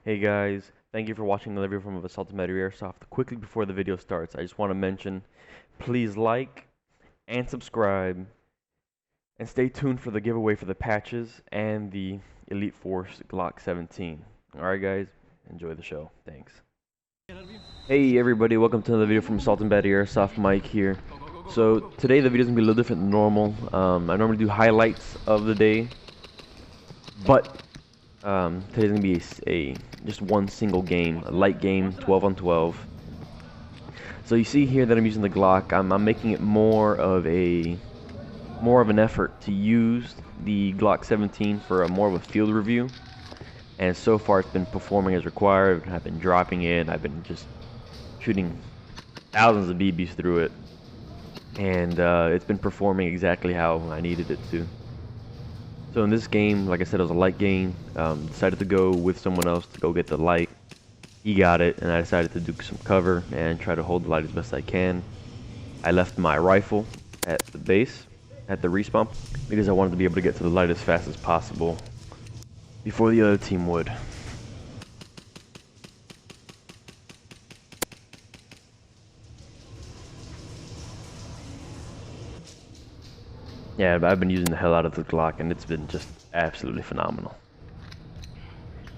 Hey guys, thank you for watching another video from Miami Airsoft. Quickly before the video starts, I just want to mention, please like and subscribe, and stay tuned for the giveaway for the patches and the Elite Force Glock 17. Alright guys, enjoy the show. Thanks. Hey everybody, welcome to another video from Miami Airsoft. Mike here. So today the video is going to be a little different than normal. I normally do highlights of the day, but today's gonna be just one single game, a light game, 12 on 12. So you see here that I'm using the Glock. I'm making it more of an effort to use the Glock 17 for more of a field review. And so far it's been performing as required. I've been dropping it. I've been just shooting thousands of BBs through it, and it's been performing exactly how I needed it to. So in this game, like I said, it was a light game. Decided to go with someone else to go get the light. He got it, and I decided to do some cover and try to hold the light as best I can. I left my rifle at the base, at the respawn, because I wanted to be able to get to the light as fast as possible before the other team would. Yeah, but I've been using the hell out of the Glock, and it's been just absolutely phenomenal.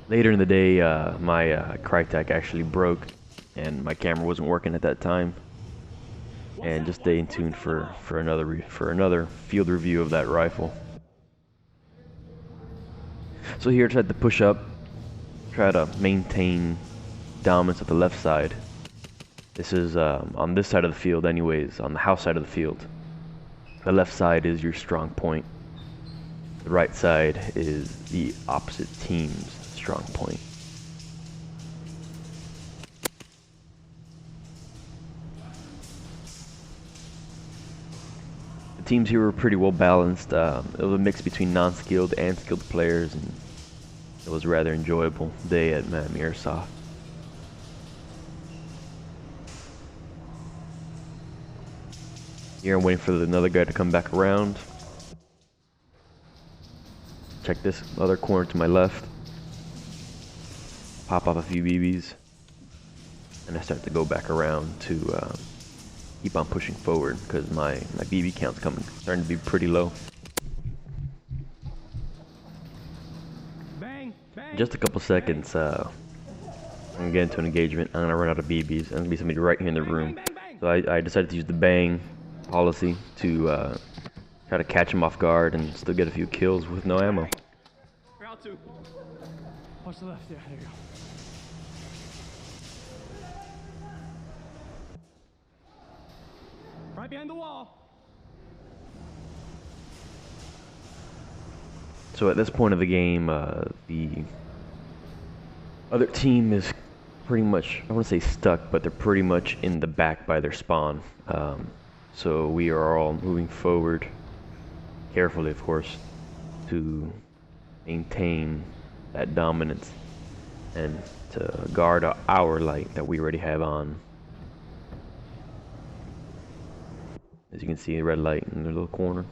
Later in the day, my Krytac actually broke, and my camera wasn't working at that time. And just stay in tune for another field review of that rifle. So here, I tried to push up, try to maintain dominance at the left side. This is on this side of the field, anyways, on the house side of the field. The left side is your strong point. The right side is the opposite team's strong point. The teams here were pretty well balanced. It was a mix between non-skilled and skilled players, and it was a rather enjoyable day at Miami Airsoft. Here I'm waiting for another guy to come back around. Check this other corner to my left. Pop off a few BBs. And I start to go back around to keep on pushing forward, because my BB count's starting to be pretty low. Bang, bang. In just a couple seconds, I'm gonna get into an engagement. I'm gonna run out of BBs. There's gonna be somebody right here in the room. So I decided to use the bang policy to try to catch him off guard and still get a few kills with no ammo. Round two. Watch the left. Yeah, there you go. Right behind the wall. So at this point of the game, the other team is pretty much, I wouldn't say stuck, but they're pretty much in the back by their spawn. So we are all moving forward, carefully of course, to maintain that dominance and to guard our light that we already have on. As you can see, the red light in the little corner.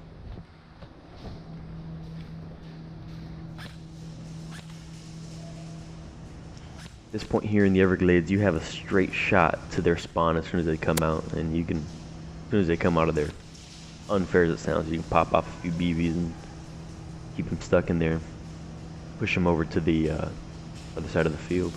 At this point here in the Everglades, you have a straight shot to their spawn as soon as they come out, and you can, as soon as they come out of there, unfair as it sounds, you can pop off a few BBs and keep them stuck in there, push them over to the other side of the field.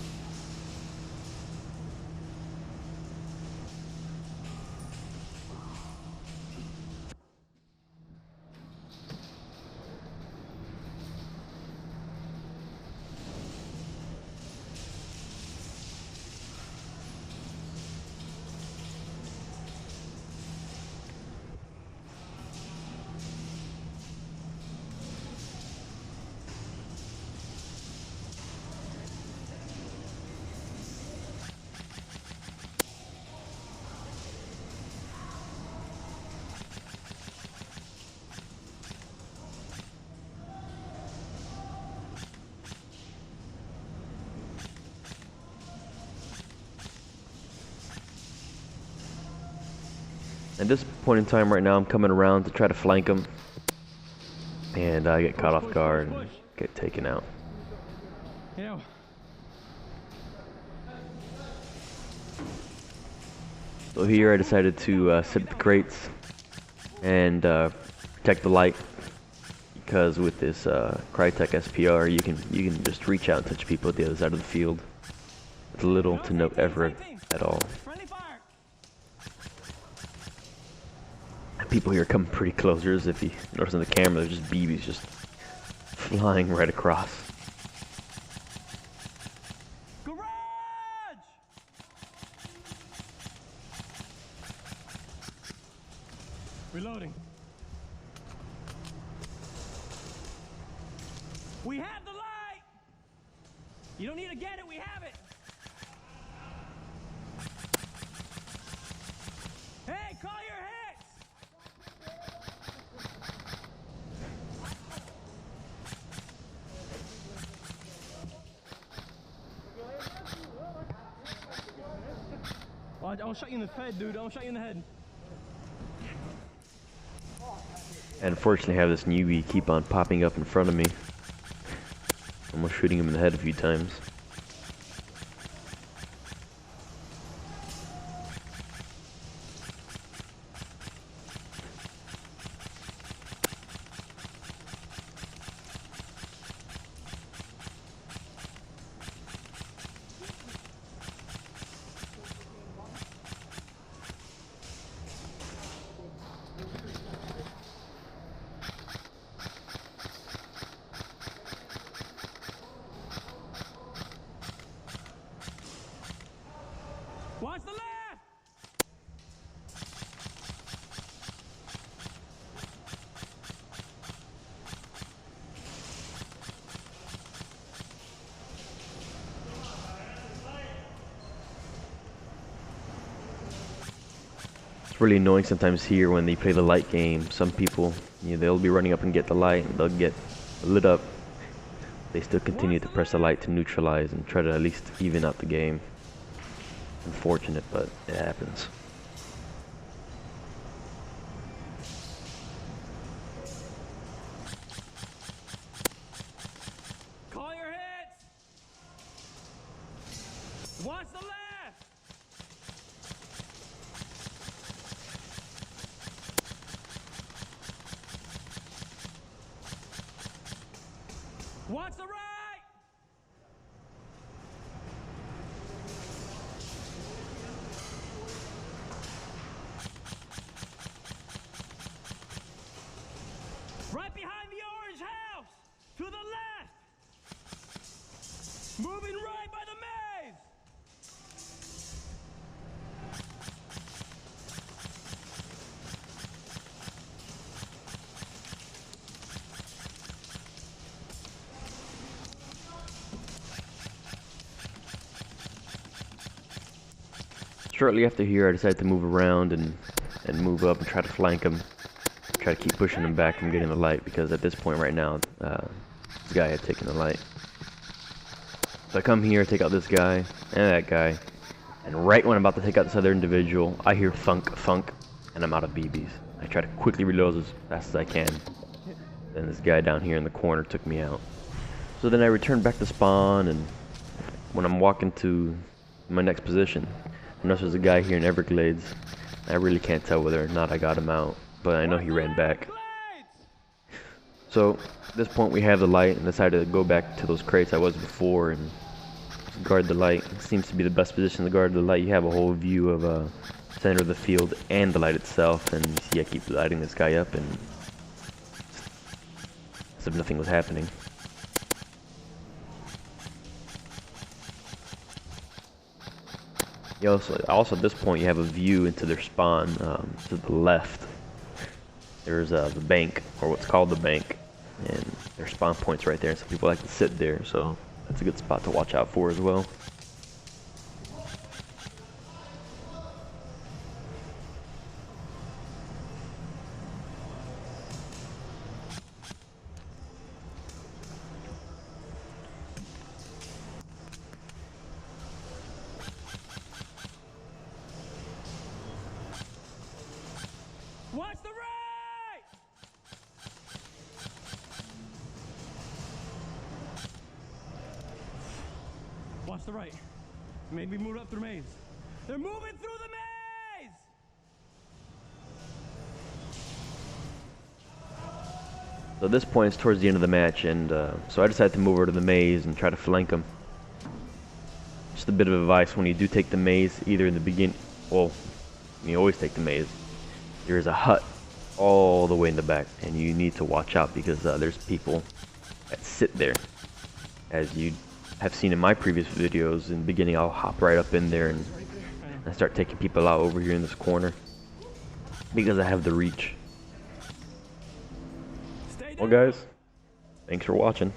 At this point in time right now, I'm coming around to try to flank him, and I get caught off guard and get taken out. You know, So here I decided to sit at the crates and protect the light, because with this Krytac SPR you can just reach out and touch people at the other side of the field with little to no effort at all. People here come pretty close. If you notice on the camera, there's just BBs just flying right across. Garage! Reloading. We have the light! You don't need to get it, we have it! Hey, call your hits! Oh, I'll shot you in the head, dude. I'll shot you in the head. And unfortunately, I have this newbie keep on popping up in front of me. Almost shooting him in the head a few times. Watch the left! It's really annoying sometimes here when they play the light game. Some people, they'll be running up and get the light, and they'll get lit up. They still continue to press the light to neutralize and try to at least even out the game. Unfortunate, but it happens. Call your hits! Watch the left! Watch the right! Right behind the orange house! To the left! Moving right by the maze! Shortly after here, I decided to move around and move up and try to flank him. Try to keep pushing him back from getting the light, because at this point right now, this guy had taken the light. So I come here, take out this guy and that guy, and right when I'm about to take out this other individual, I hear thunk, thunk, and I'm out of BBs. I try to quickly reload as fast as I can. Then this guy down here in the corner took me out. So then I return back to spawn, and when I'm walking to my next position, I notice there's a guy here in Everglades. I really can't tell whether or not I got him out, but I know he ran back. So at this point we have the light, and decided to go back to those crates I was before and guard the light. It seems to be the best position to guard the light. You have a whole view of center of the field and the light itself, and you see I keep lighting this guy up and as if nothing was happening. You also at this point you have a view into their spawn. To the left there's the bank, or what's called the bank, and their spawn point's right there, and some people like to sit there, so that's a good spot to watch out for as well. Watch the right! Watch the right. Maybe move up through maze. They're moving through the maze! So at this point, it's towards the end of the match, and so I decided to move over to the maze and try to flank him. Just a bit of advice: when you do take the maze, either in the beginning, well, you always take the maze. There is a hut all the way in the back, and you need to watch out because there's people that sit there. As you have seen in my previous videos, in the beginning I'll hop right up in there and I start taking people out over here in this corner because I have the reach. Well guys, thanks for watching.